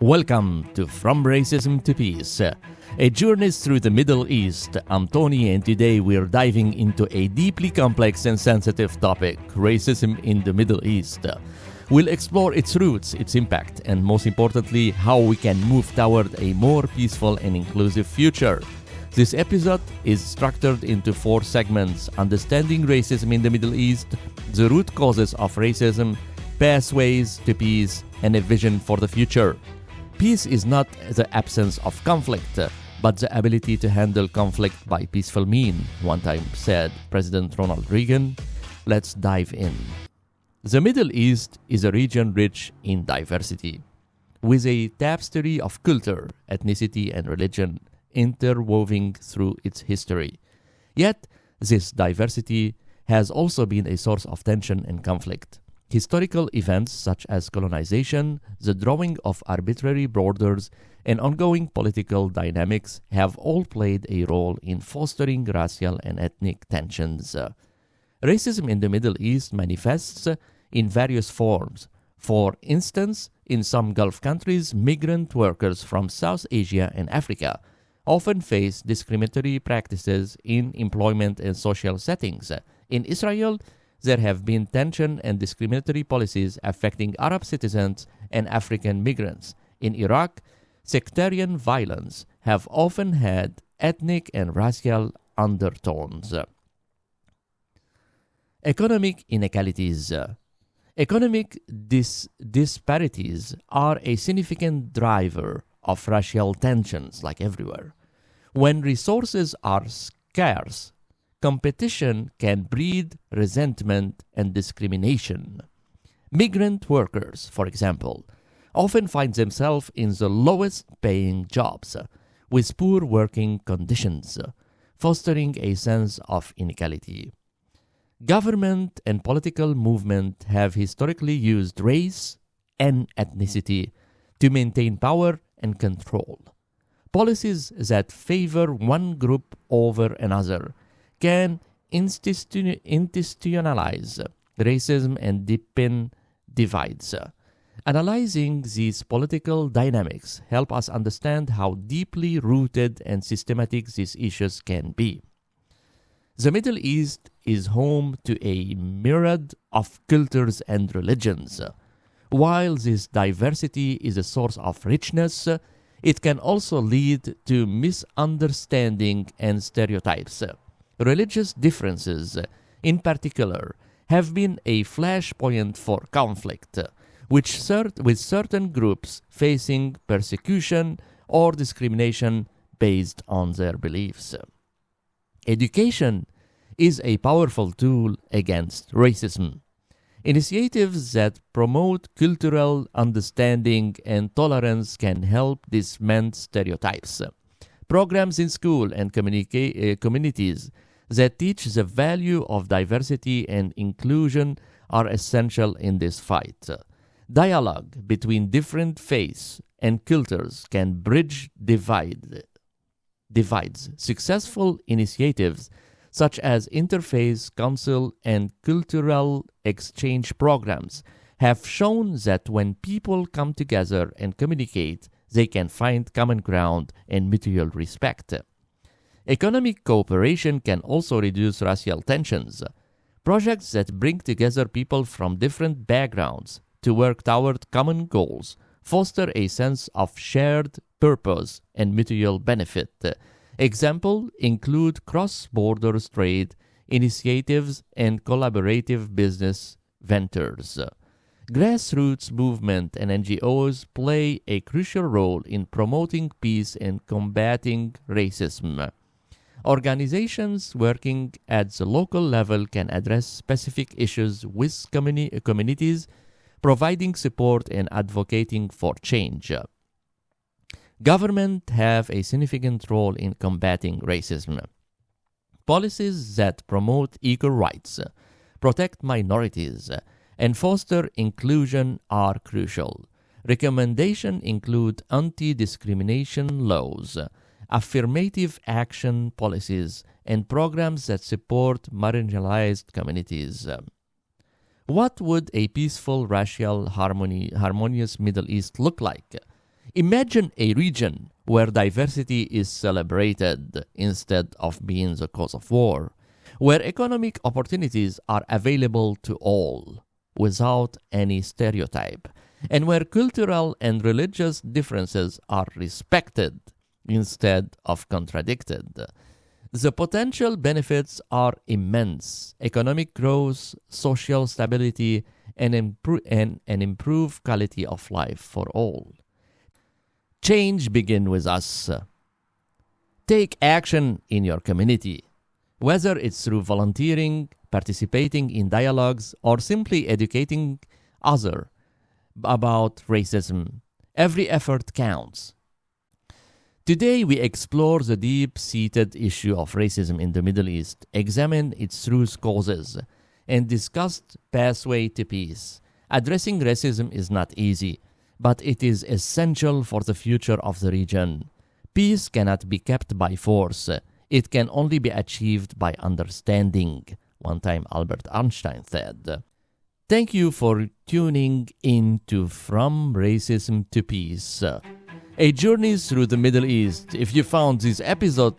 Welcome to From Racism to Peace, a journey through the Middle East. I'm Tony, and today we're diving into a deeply complex and sensitive topic, racism in the Middle East. We'll explore its roots, its impact, and most importantly, how we can move toward a more peaceful and inclusive future. This episode is structured into 4 segments: understanding racism in the Middle East, the root causes of racism, pathways to peace, and a vision for the future. Peace is not the absence of conflict, but the ability to handle conflict by peaceful means, one time said President Ronald Reagan. Let's dive in. The Middle East is a region rich in diversity, with a tapestry of culture, ethnicity, and religion interwoven through its history. Yet, this diversity has also been a source of tension and conflict. Historical events such as colonization, the drawing of arbitrary borders, and ongoing political dynamics have all played a role in fostering racial and ethnic tensions. Racism in the Middle East manifests in various forms. For instance, in some Gulf countries, migrant workers from South Asia and Africa often face discriminatory practices in employment and social settings. In Israel, there have been tension and discriminatory policies affecting Arab citizens and African migrants. In Iraq, sectarian violence have often had ethnic and racial undertones. Economic inequalities. Economic disparities are a significant driver of racial tensions, like everywhere. When resources are scarce, competition can breed resentment and discrimination. Migrant workers, for example, often find themselves in the lowest paying jobs, with poor working conditions, fostering a sense of inequality. Government and political movement have historically used race and ethnicity to maintain power and control. Policies that favor one group over another can institutionalize racism and deepen divides. Analyzing these political dynamics help us understand how deeply rooted and systematic these issues can be. The Middle East is home to a myriad of cultures and religions. While this diversity is a source of richness, it can also lead to misunderstanding and stereotypes. Religious differences, in particular, have been a flashpoint for conflict, with certain groups facing persecution or discrimination based on their beliefs. Education is a powerful tool against racism. Initiatives that promote cultural understanding and tolerance can help dismantle stereotypes. Programs in school and communities that teach the value of diversity and inclusion are essential in this fight. Dialogue between different faiths and cultures can bridge divides. Successful initiatives such as interfaith council and cultural exchange programs have shown that when people come together and communicate, they can find common ground and mutual respect. Economic cooperation can also reduce racial tensions. Projects that bring together people from different backgrounds to work toward common goals foster a sense of shared purpose and mutual benefit. Examples include cross-border trade initiatives and collaborative business ventures. Grassroots movement and NGOs play a crucial role in promoting peace and combating racism. Organizations working at the local level can address specific issues with communities, providing support and advocating for change. Government have a significant role in combating racism. Policies that promote equal rights, protect minorities, and foster inclusion are crucial. Recommendations include anti-discrimination laws, affirmative action policies, and programs that support marginalized communities. What would a peaceful, racial, harmonious Middle East look like? Imagine a region where diversity is celebrated instead of being the cause of war, where economic opportunities are available to all without any stereotype, and where cultural and religious differences are respected instead of contradicted. The potential benefits are immense: economic growth, social stability, and an improved quality of life for all. Change begins with us. Take action in your community, whether it's through volunteering, participating in dialogues, or simply educating others about racism. Every effort counts. Today we explore the deep-seated issue of racism in the Middle East, examine its root causes, and discuss pathway to peace. Addressing racism is not easy, but it is essential for the future of the region. Peace cannot be kept by force. It can only be achieved by understanding, one time Albert Einstein said. Thank you for tuning in to From Racism to Peace, a journey through the Middle East. If you found this episode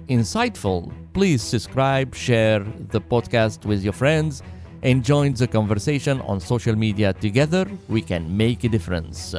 insightful, please subscribe, share the podcast with your friends, and join the conversation on social media. Together, we can make a difference.